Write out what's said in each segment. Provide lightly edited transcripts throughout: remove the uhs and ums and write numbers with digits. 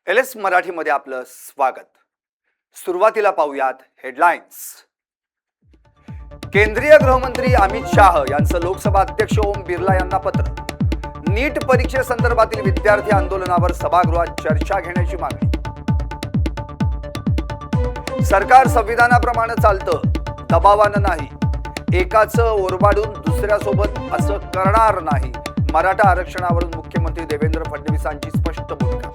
LS मराठीमध्ये आपलं स्वागत। सुरुवातीला पाहूयात हेडलाईन्स। केंद्रीय गृहमंत्री अमित शाह यांचं लोकसभा अध्यक्ष ओम बिर्ला यांना पत्र। नीट परीक्षेसंदर्भातील विद्यार्थी आंदोलनावर सभागृहात चर्चा घेण्याची मागणी। सरकार संविधानाप्रमाणे चालतं, दबावानं नाही, एकाचं ओरबाडून दुसऱ्यासोबत असं करणार नाही। मराठा आरक्षणावरून मुख्यमंत्री देवेंद्र फडणवीसांची स्पष्ट भूमिका।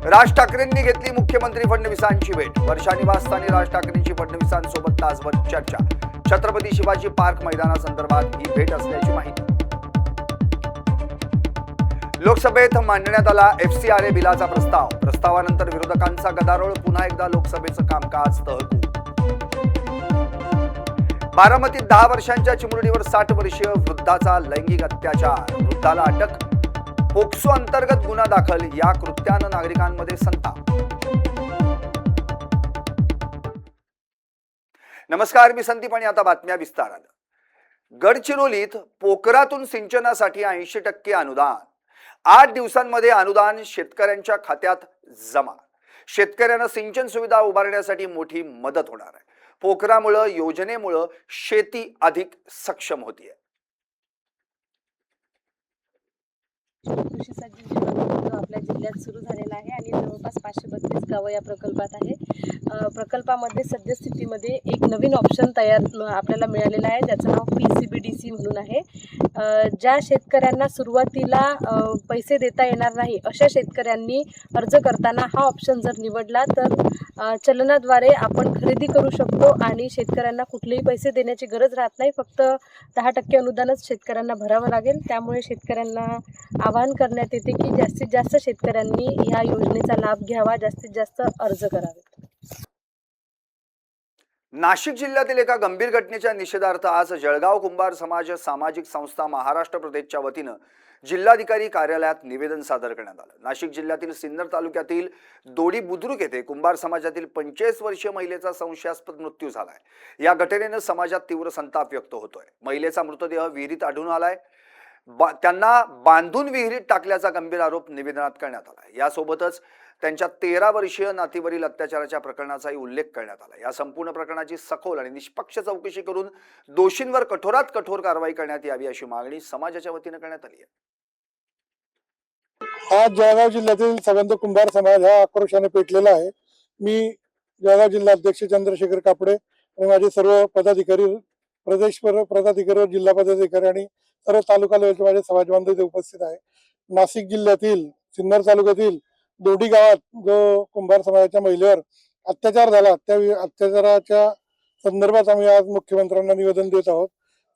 राज ठाकरेंनी घेतली मुख्यमंत्री फडणवीसांची भेट। वर्षा निवासस्थानी राज ठाकरेंची फडणवीसांसोबत तासभर चर्चा। छत्रपती शिवाजी पार्क मैदानासंदर्भात ही भेट असल्याची माहिती। लोकसभेत मांडण्यात आला एफसीआरए बिलाचा प्रस्ताव। प्रस्तावानंतर विरोधकांचा गदारोळ। पुन्हा एकदा लोकसभेचं कामकाज तहकूब। बारामतीत 10 वर्षांच्या चिमुरडीवर 60 वर्षीय वृद्धाचा लैंगिक अत्याचार। वृद्धाला अटक। पोक्सो अंतर्गत गुन्हा दाखल। या कृत्यानं नागरिकांमध्ये संताप। नमस्कार, मी संदीप आणि आता बातम्या विस्तारानं। गडचिरोलीत पोखरातून सिंचनासाठी 80% अनुदान। 8 दिवसांमध्ये अनुदान शेतकऱ्यांच्या खात्यात जमा। शेतकऱ्यांना सिंचन सुविधा उभारण्यासाठी मोठी मदत होणार आहे। पोखरामुळे योजनेमुळे शेती अधिक सक्षम होतीये। कृषी संजीवनी प्रकल्प आपल्या जिल्ह्यात सुरू झालेला आहे आणि जवळपास 532 गावं या प्रकल्पात आहे। प्रकल्पामध्ये सद्यस्थितीमध्ये एक नवीन ऑप्शन तयार आपल्याला मिळालेला आहे, ज्याचं नाव PCBDC म्हणून आहे। ज्या शेतकऱ्यांना सुरुवातीला पैसे देता येणार नाही अशा शेतकऱ्यांनी अर्ज करताना हा ऑप्शन जर निवडला तर चलनाद्वारे आपण खरेदी करू शकतो आणि शेतकऱ्यांना कुठलेही पैसे देण्याची गरज राहत नाही। फक्त 10% अनुदानच शेतकऱ्यांना भरावं लागेल। त्यामुळे शेतकऱ्यांना आवाहन करण्यात येते की जास्तीत जास्त शेतकऱ्यांनी या योजनेचा लाभ घ्यावा, जास्तीत जास्त अर्ज करावे। नाशिक जिल्ह्यातील एका गंभीर घटनेच्या निषेधार्थ आज जळगाव कुंभार समाज सामाजिक संस्था महाराष्ट्र प्रदेशच्या वतीनं जिल्हाधिकारी कार्यालयात निवेदन सादर करण्यात आलं। नाशिक जिल्ह्यातील सिन्नर तालुक्यातील दोडी बुद्रुक येथे कुंभार समाजातील 45 वर्षीय महिलेचा संशयास्पद मृत्यू झालाय। या घटनेनं समाजात तीव्र संताप व्यक्त होतोय। महिलेचा मृतदेह विहिरीत आढळून आलाय। त्यांना बांधून विहिरीत टाकल्याचा गंभीर आरोप निवेदनात करण्यात आला। यासोबतच त्यांच्या 13 वर्षीय नातीवरील अत्याचाराच्या प्रकरणाचाही उल्लेख करण्यात आला। या संपूर्ण प्रकरणाची सखोल आणि निष्पक्ष चौकशी करून दोषींवर कठोरात कठोर कारवाई करण्यात यावी अशी मागणी समाजाच्या वतीने करण्यात आली आहे। आज जळगाव जिल्ह्यातील संबंध कुंभार समाज हा आक्रोशाने पेटलेला आहे। मी जळगाव जिल्हा अध्यक्ष चंद्रशेखर कापडे आणि माझे सर्व पदाधिकारी, प्रदेश पदाधिकारी, जिल्हा पदाधिकारी आणि सर्व तालुका लेवलचे माझे समाज बांधव इथे उपस्थित आहे। नाशिक जिल्ह्यातील सिन्नर तालुक्यातील दोडी गावात जो कुंभार समाजाच्या महिलेवर अत्याचार झाला, त्या अत्याचाराच्या संदर्भात आम्ही आज मुख्यमंत्र्यांना निवेदन देत आहोत।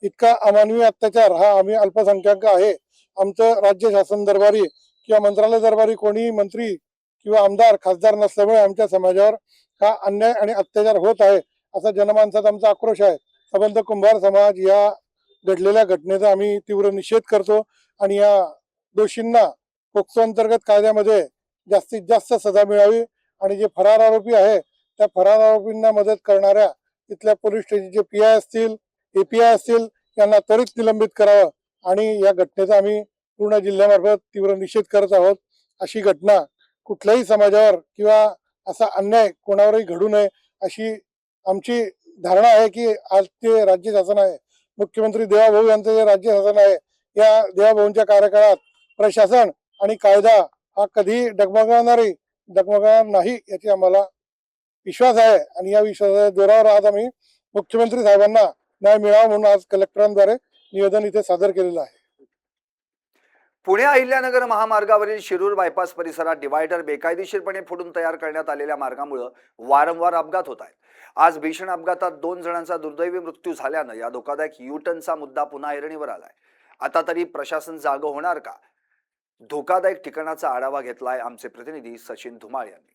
इतका अमानवीय अत्याचार हा आम्ही अल्पसंख्याक आहे, आमचं राज्य शासन दरबारी किंवा मंत्रालय दरबारी कोणी मंत्री किंवा आमदार खासदार नसल्यामुळे आमच्या समाजावर हा अन्याय आणि अत्याचार होत आहे, असा जनमानसात आमचा आक्रोश आहे। संबंध कुंभार समाज या घडलेल्या घटनेचा आम्ही तीव्र निषेध करतो आणि या दोषींना पोक्सो अंतर्गत कायद्यामध्ये जास्तीत जास्त सजा मिळावी आणि जे फरार आरोपी आहे त्या फरार आरोपींना मदत करणाऱ्या तिथल्या पोलीस स्टेशनचे PI असतील, API असतील, यांना त्वरित निलंबित करावं आणि या घटनेचा आम्ही पूर्ण जिल्ह्यामार्फत तीव्र निषेध करत आहोत। अशी घटना कुठल्याही समाजावर किंवा असा अन्याय कोणावरही घडू नये अशी आमची धारणा आहे की आज ते राज्य शासन आहे, मुख्यमंत्री देवाभाऊ यांचं जे राज्य शासन आहे, या देवाभाऊंच्या कार्यकाळात प्रशासन आणि कायदा हा कधी डगमगणार नाही याची आम्हाला विश्वास आहे आणि या विश्वासाच्या जोरावर आज आम्ही मुख्यमंत्री साहेबांना न्याय मिळावा म्हणून आज कलेक्टरांद्वारे निवेदन इथे सादर केलेलं आहे। पुणे अहिल्यानगर महामार्गावरील शिरूर बायपास परिसरात डिवायडर बेकायदेशीरपणे फोडून तयार करण्यात आलेल्या मार्गामुळे वारंवार अपघात होत आहेत। आज भीषण अपघातात 2 जणांचा दुर्दैवी मृत्यू झाल्यानं या धोकादायक U-टर्नचा मुद्दा पुन्हा ऐरणीवर आलाय। आता तरी प्रशासन जागं होणार का? धोकादायक ठिकाणाचा आढावा घेतलाय आमचे प्रतिनिधी सचिन धुमाळ यांनी।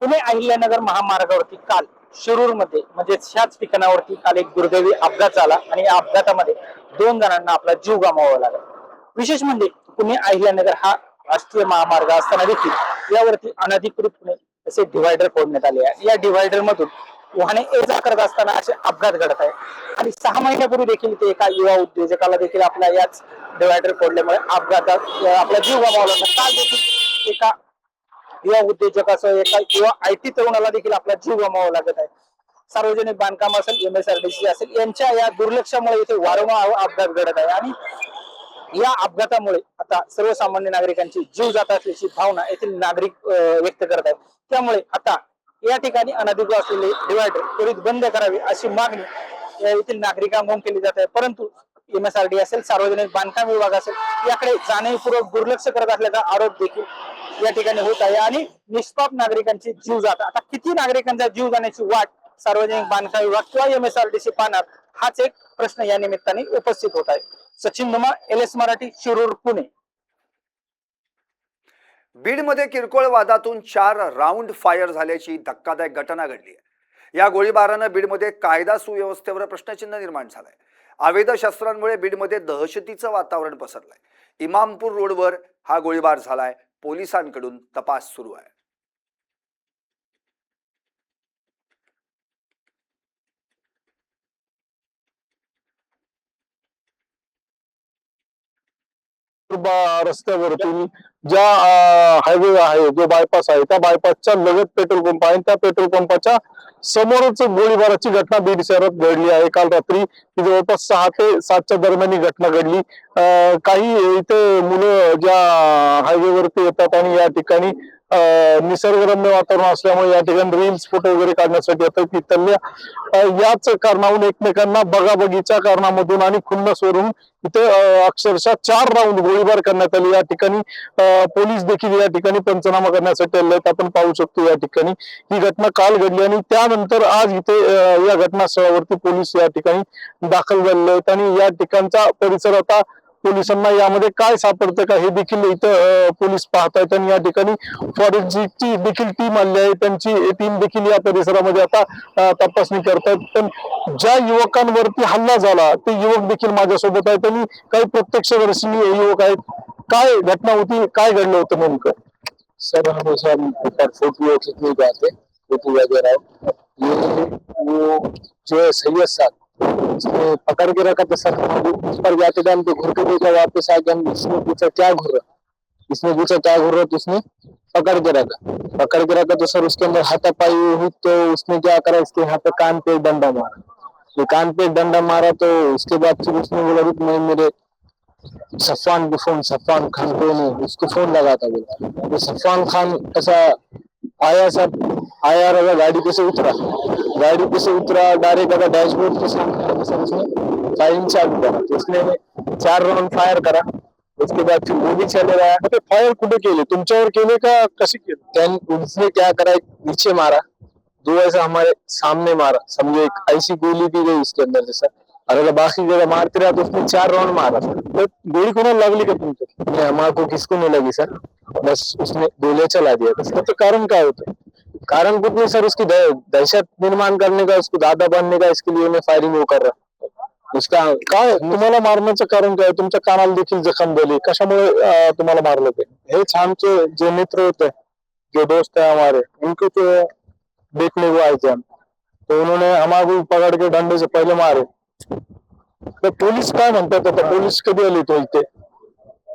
पुणे अहिल्यानगर महामार्गावरती काल शिरूर मध्ये म्हणजे ह्याच ठिकाणावरती काल एक दुर्दैवी अपघात झाला आणि या अपघातामध्ये 2 जणांना आपला जीव गमवावा लागला। विशेष म्हणजे पुणे अहिल्यानगर हा राष्ट्रीय महामार्ग असताना देखील यावरती अनधिकृतपणे असे डिवायडर फोडण्यात आले आहे। या डिवायडर मधून वाहने ये जा करत असताना असे अपघात घडत आहे. आणि 6 महिन्यापूर्वी देखील ते एका युवा उद्योजकाला देखील आपल्या याच डिवायडर फोडल्यामुळे अपघातात आपला जीव गमावला होता. काल देखील एका युवा उद्योजकासह एका युवा IT तरुणाला देखील आपला जीव गमावा लागत आहे. सार्वजनिक बांधकाम असेल, MSRDC असेल, यांच्या या दुर्लक्षामुळे इथे वारंवार अपघात घडत आहे. आणि या अपघातामुळे आता सर्वसामान्य नागरिकांची जीव जात असल्याची भावना येथील नागरिक व्यक्त करत आहेत. त्यामुळे आता या ठिकाणी अनधिकृत असलेले डिवायडर त्वरित बंद करावे अशी मागणी येथील नागरिकांकडून केली जात आहे. परंतु MSRD असेल, सार्वजनिक बांधकाम विभाग असेल, याकडे जाणीवपूर्वक दुर्लक्ष करत असल्याचा आरोप देखील या ठिकाणी होत आहे. आणि निष्पाप नागरिकांचे जीव जात, आता किती नागरिकांचा जीव जाण्याची वाट सार्वजनिक बांधकाम विभाग किंवा MSRDC पाहणार, हाच एक प्रश्न या निमित्ताने उपस्थित होत आहे. सचिन धुमाळ, LS मराठी, शिरूर, पुणे. बीडमध्ये किरकोळ वादातून 4 राऊंड फायर झाल्याची धक्कादायक घटना घडली आहे. या गोळीबारानं बीडमध्ये कायदा सुव्यवस्थेवर प्रश्नचिन्ह निर्माण झालंय. अवैध शस्त्रांमुळे बीडमध्ये दहशतीचं वातावरण पसरलंय. इमामपूर रोडवर हा गोळीबार झालाय. पोलिसांकडून तपास सुरू आहे. रस्त्यावरती ज्या हायवे आहे, जो बायपास आहे, त्या बायपासच्या लगत पेट्रोल पंप आहे. त्या पेट्रोल पंपाच्या समोरच गोळीबाराची घटना बीड शहरात घडली आहे. काल रात्री जवळपास 6 ते 7च्या दरम्यान ही घटना घडली. काही इथे मुलं ज्या हायवेवरती येतात आणि या ठिकाणी निसर्गरम्य वातावरण असल्यामुळे या ठिकाणी रील्स, फोटो वगैरे काढण्यासाठी येतात. तिथल्या याच कारणावरून एकमेकांना बघाबघीच्या कारणामधून आणि खुन्नसवरून इथे अक्षरशः 4 राऊंड गोळीबार करण्यात आली. या ठिकाणी पोलीस देखील या ठिकाणी पंचनामा करण्यासाठी आले आहेत. आपण पाहू शकतो या ठिकाणी ही घटना काल घडली आणि त्यानंतर आज इथे या घटनास्थळावरती पोलीस या ठिकाणी दाखल झालेले आहेत. आणि या ठिकाणचा परिसर आता पोलिसांना यामध्ये काय सापडतं का हे देखील इथं पोलीस पाहतायत. आणि या ठिकाणी फॉरेन्सिकची देखील टीम आली आहे. त्यांची टीम देखील या परिसरामध्ये आता तपासणी करतायत. पण ज्या युवकांवरती हल्ला झाला ते युवक देखील माझ्यासोबत आहेत आणि काही प्रत्यक्षदर्शी युवक आहेत. काय घटना होती, काय घडलं होतं नेमकं? सर हम फोटो खींचने जाते, फोटो वगैरह ये वो जो है सैयद साहब उसने पकड़ के रखा था सर। उस पर जाते टाइम तो घूर के देखा, वापस आ गया। इसने पूछा क्या घूर रहा, तो उसने पकड़ के रखा तो सर उसके अंदर हाथापाई हुई। तो उसने क्या करा, इसके यहाँ पे कान पे डंडा मारा। तो कान पे डंडा मारा तो उसके बाद फिर उसने बोला रुक, मैं मेरे सफ़ान खान को नहीं, उसको फोन लगा था बोला। तो सफ़ान खान ऐसा आया, सब आया रहा, गाड़ी पे से उतरा डायरेक्ट अगर डैशबोर्ड के सामने सर उसने फायरिंग चालू करा। तो उसने 4 राउंड फायर करा। उसके बाद फिर गोली चले रहा है। ते फायर कुठे केले, तुमच्यावर केले का कसे केले? उसने क्या करा, एक नीचे मारा, 2 ऐसा हमारे सामने मारा, समझो एक ऐसी गोली दी गई उसके अंदर से सर। अरे बाकी जगह मारते रहा तो उसने 4 राउंड मारा सर। तर गोळी कोणाला लागली का तुमच्या? नहीं, हमारे को किसको नहीं लगी सर, बस उसने गोलियां चला दिया था। त्याचं कारण काय होतं? कारण कुछ नहीं सर, उसकी दहशत निर्माण करने का, उसको दादा बनने का, इसके लिए मैं फायरिंग वो कर रहा। उसका काय तुम्हाला मारण्याचं कारण काय? तुमच्या कानाला देखील जखम झाली, कशामुळे तुम्हाला मारलं ते? हेच आमचे जो मित्र होते, जो दोस्त है हमारे, उनको तो देखने को आए थे हम, तो उन्होंने हमारे को पकड़ के डंडे से पहले मारे। तर पोलीस काय म्हणतात आता? पोलीस कधी आली तो इथे?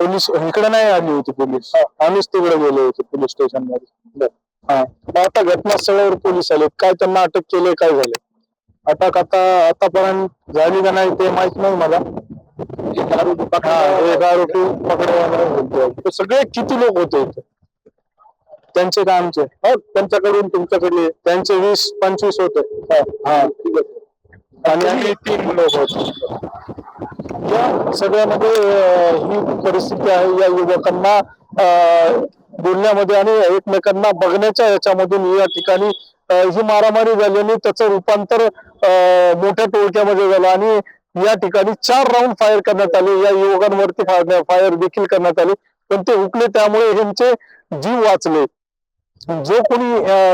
पोलीस इकडे नाही आली होती, पोलीस आम्हीच तिकडे गेलो होतो पोलीस स्टेशन मध्ये। हा, आता घटनास्थळावर पोलीस आले, काय त्यांना अटक केली, काय झालं? अटक आतापर्यंत झाली का नाही ते माहित नाही मला। एक आरोपी पकडले. तर सगळे किती लोक होते इथे? त्यांचे का आमचे? त्यांच्याकडून तुमच्याकडे त्यांचे 20-25 होते। हा, आणि आम्ही 3 लोक होतो. या सगळ्यामध्ये ही परिस्थिती आहे. या युवकांना बोलण्यामध्ये आणि एकमेकांना बघण्याच्या याच्यामधून या ठिकाणी ही मारामारी झाली आणि त्याचं रूपांतर मोठ्या टोळक्यामध्ये झालं आणि या ठिकाणी 4 राऊंड फायर करण्यात आले. या युवकांवरती फायर देखील करण्यात आले, पण ते हुकले, त्यामुळे यांचे जीव वाचले. जो कोणी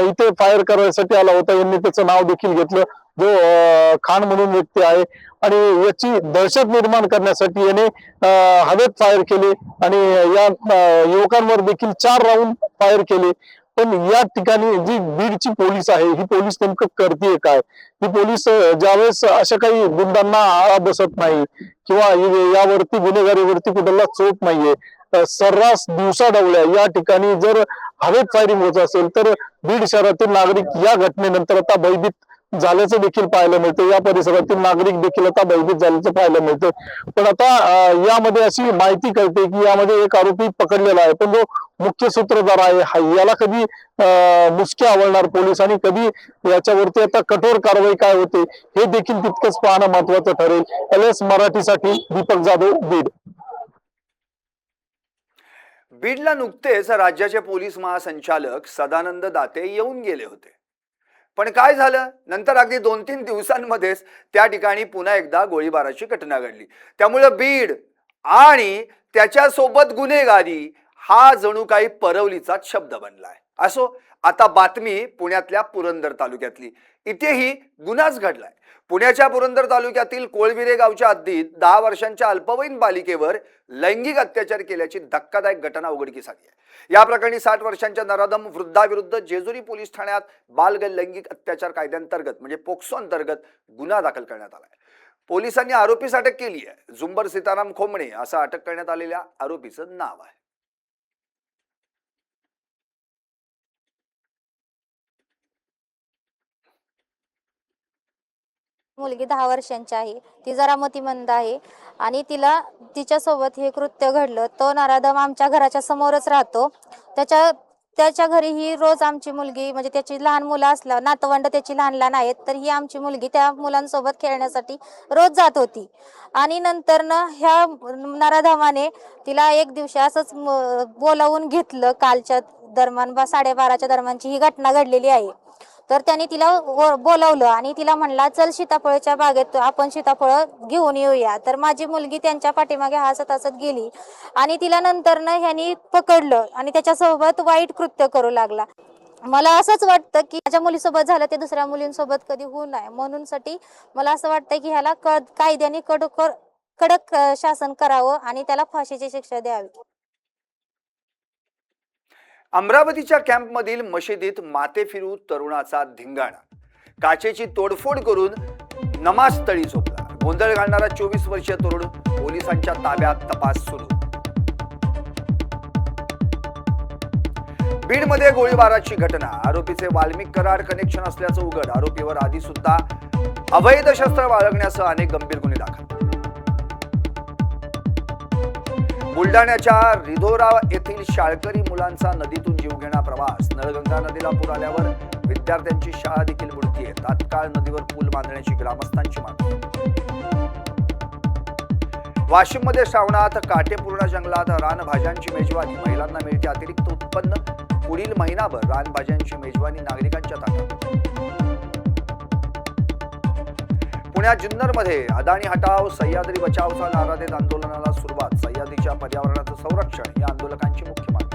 इथे फायर करण्यासाठी आला होता यांनी त्याचं नाव देखील घेतलं, जो खान म्हणून व्यक्ती आहे, आणि याची दहशत निर्माण करण्यासाठी याने हवेत फायर केले आणि या युवकांवर देखील 4 राऊंड फायर केले. पण या ठिकाणी जी बीडची पोलीस आहे ही पोलीस नेमकं करते काय? ही पोलीस ज्यावेळेस अशा काही गुंडांना आळा बसत नाही किंवा यावरती गुन्हेगारीवरती कुठला चोप नाहीये, सर्रास दिवसाढवळ्या या ठिकाणी जर हवेत फायरिंग होत असेल तर बीड शहरातील नागरिक या घटनेनंतर आता भयभीत झाल्याचं देखील पाहायला मिळतं. या परिसरातील नागरिक देखील आता भयभीत झाल्याचं पाहायला मिळतं. पण आता यामध्ये अशी माहिती कळते की यामध्ये एक आरोपी पकडलेला आहे, पण जो मुख्य सूत्रधार आहे याला कधी मुसके आवळणार पोलीस आणि कधी याच्यावरती आता कठोर कारवाई काय होते हे देखील तितकंच पाहणं महत्वाचं ठरेल. LS मराठीसाठी दीपक जाधव, बीड. बीडला नुकतेच राज्याचे पोलीस महासंचालक सदानंद दाते येऊन गेले होते. पण काय झालं, नंतर अगदी 2-3 दिवसांमध्येच त्या ठिकाणी पुन्हा एकदा गोळीबाराची घटना घडली. त्यामुळे बीड आणि त्याच्यासोबत गुन्हेगारी हा जणू काही परवलीचाच शब्द बनलाय. असो, आता बातमी पुण्यातल्या पुरंदर तालुक्यातली. इथेही गुन्हाच घडलाय. पुण्याच्या पुरंदर तालुक्यातील कोळविरे गावच्या हद्दीत 10 वर्षांच्या अल्पवयीन बालिकेवर लैंगिक अत्याचार केल्याची धक्कादायक घटना उघडकीस आली आहे. या प्रकरणी 60 वर्षांच्या नराधम वृद्धाविरुद्ध जेजुरी पोलीस ठाण्यात बाल लैंगिक अत्याचार कायद्यांतर्गत म्हणजे पोक्सो अंतर्गत गुन्हा दाखल करण्यात आलाय. पोलिसांनी आरोपीस अटक केली आहे. झुंबर सीताराम खोमणे असं अटक करण्यात आलेल्या आरोपीचं नाव आहे. मुलगी 10 वर्षांची आहे. ती जरा मतिमंद आहे आणि तिच्यासोबत हे कृत्य घडलं. तो नराधम आमच्या घराच्या समोरच राहतो. त्याच्या घरी ही रोज आमची मुलगी म्हणजे त्याची लहान मुलं असल्या नातवंड त्याची लहान लहान आहेत, तर ही आमची मुलगी त्या मुलांसोबत खेळण्यासाठी रोज जात होती. आणि नंतर ह्या नराधमाने तिला एक दिवशी असंच बोलावून घेतलं. कालच्या दरम्यान 12:30च्या दरम्यानची ही घटना घडलेली आहे. तर त्याने तिला बोलावलं आणि तिला म्हणला, चल सीताफळच्या बागेत आपण सीताफळ घेऊन येऊया. तर माझी मुलगी त्यांच्या पाठीमागे हसत हसत गेली आणि तिला नंतर ह्यानी पकडलं आणि त्याच्यासोबत वाईट कृत्य करू लागला. मला असंच वाटतं की माझ्या मुलीसोबत झालं ते दुसऱ्या मुलींसोबत कधी होऊ नये, म्हणून मला असं वाटतं की ह्याला कायद्याने कडक शासन करावं आणि त्याला फाशीची शिक्षा द्यावी. अमरावतीच्या कॅम्पमधील मशिदीत माथे फिरू तरुणाचा धिंगाणा. काचेची तोडफोड करून नमाजस्थळी झोपला. गोंधळ घालणारा 24 वर्षीय तरुण पोलिसांच्या ताब्यात. तपास सुरू. बीडमध्ये गोळीबाराची घटना. आरोपीचे वाल्मिक कराड कनेक्शन असल्याचं उघड. आरोपीवर आधी सुद्धा अवैध शस्त्र बाळगण्यासह अनेक गंभीर गुन्हे दाखल. बुलढाण्याच्या रिधोरा येथील शाळकरी मुलांचा नदीतून जीवघेणा प्रवास. नळगंगा नदीला पूर आल्यावर विद्यार्थ्यांची शाळा देखील बुडतीये. तात्काळ नदीवर पूल बांधण्याची ग्रामस्थांची मागणी. वाशिममध्ये श्रावणात काटेपूर्णा जंगलात रानभाज्यांची मेजवानी. महिलांना मिळते अतिरिक्त उत्पन्न. पुढील महिनाभर रानभाज्यांची मेजवानी नागरिकांच्या ताटात. पुण्यात जुन्नरमध्ये अदानी हटाव सह्याद्री बचावचा नारा देत आंदोलनाला सुरुवात. सह्याद्रीच्या पर्यावरणाचं संरक्षण ही आंदोलकांची मुख्य मागणी.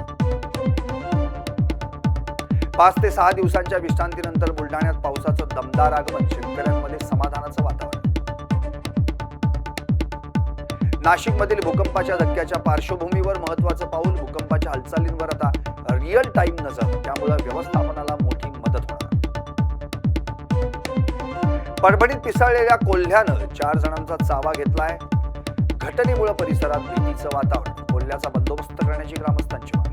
5 ते 6 दिवसांच्या विश्रांतीनंतर बुलढाण्यात पावसाचं दमदार आगमन. शेतकऱ्यांमध्ये समाधानाचं वातावरण. नाशिकमधील भूकंपाच्या धक्क्याच्या पार्श्वभूमीवर महत्वाचं पाऊल. भूकंपाच्या हालचालींवर आता रिअल टाइम नजर. त्यामुळे व्यवस्थापनाला मोठी मदत होणार. परभणीत पिसळलेल्या कोल्ह्यानं 4 जणांचा चावा घेतलाय. घटनेमुळे परिसरात भीतीचं वातावरण. कोल्ह्याचा बंदोबस्त करण्याची ग्रामस्थांची मागणी.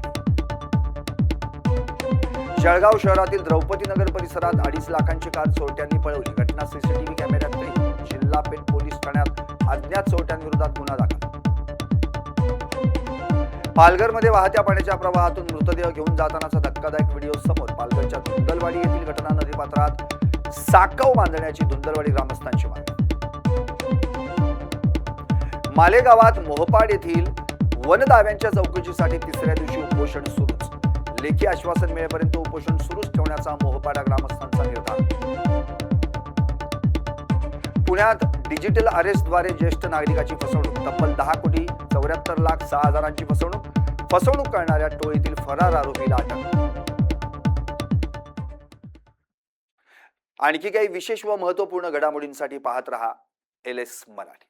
जळगाव शहरातील द्रौपदी नगर परिसरात 2.5 लाखांची कार चोरट्यांनी पळवली. घटना सीसीटीव्ही कॅमेऱ्यात कैद. जिल्हा पेठ पोलीस ठाण्यात अज्ञात चोरट्यांविरोधात गुन्हा दाखल. पालघरमध्ये वाहत्या पाण्याच्या प्रवाहातून मृतदेह घेऊन जातानाचा धक्कादायक व्हिडिओ समोर. पालघरच्या धुंदलवाडी येथील घटना. नदीपात्रात साकव बांधण्याची धुंदलवाडी ग्रामस्थांची मागणी. मालेगावात मोहपाड येथील वनदाव्यांच्या चौकशीसाठी 3ऱ्या दिवशी उपोषण सुरूच. लेखी आश्वासन मिळेपर्यंत उपोषण सुरूच ठेवण्याचा मोहपाडा ग्रामस्थांचा निर्धार. पुण्यात डिजिटल अरेस्टद्वारे ज्येष्ठ नागरिकाची फसवणूक. तब्बल 10,74,06,000ची फसवणूक करणाऱ्या टोळीतील फरार आरोपीला अटक. आणखी काही विशेष व महत्त्वपूर्ण घडामोडींसाठी पाहत रहा LS मराठी.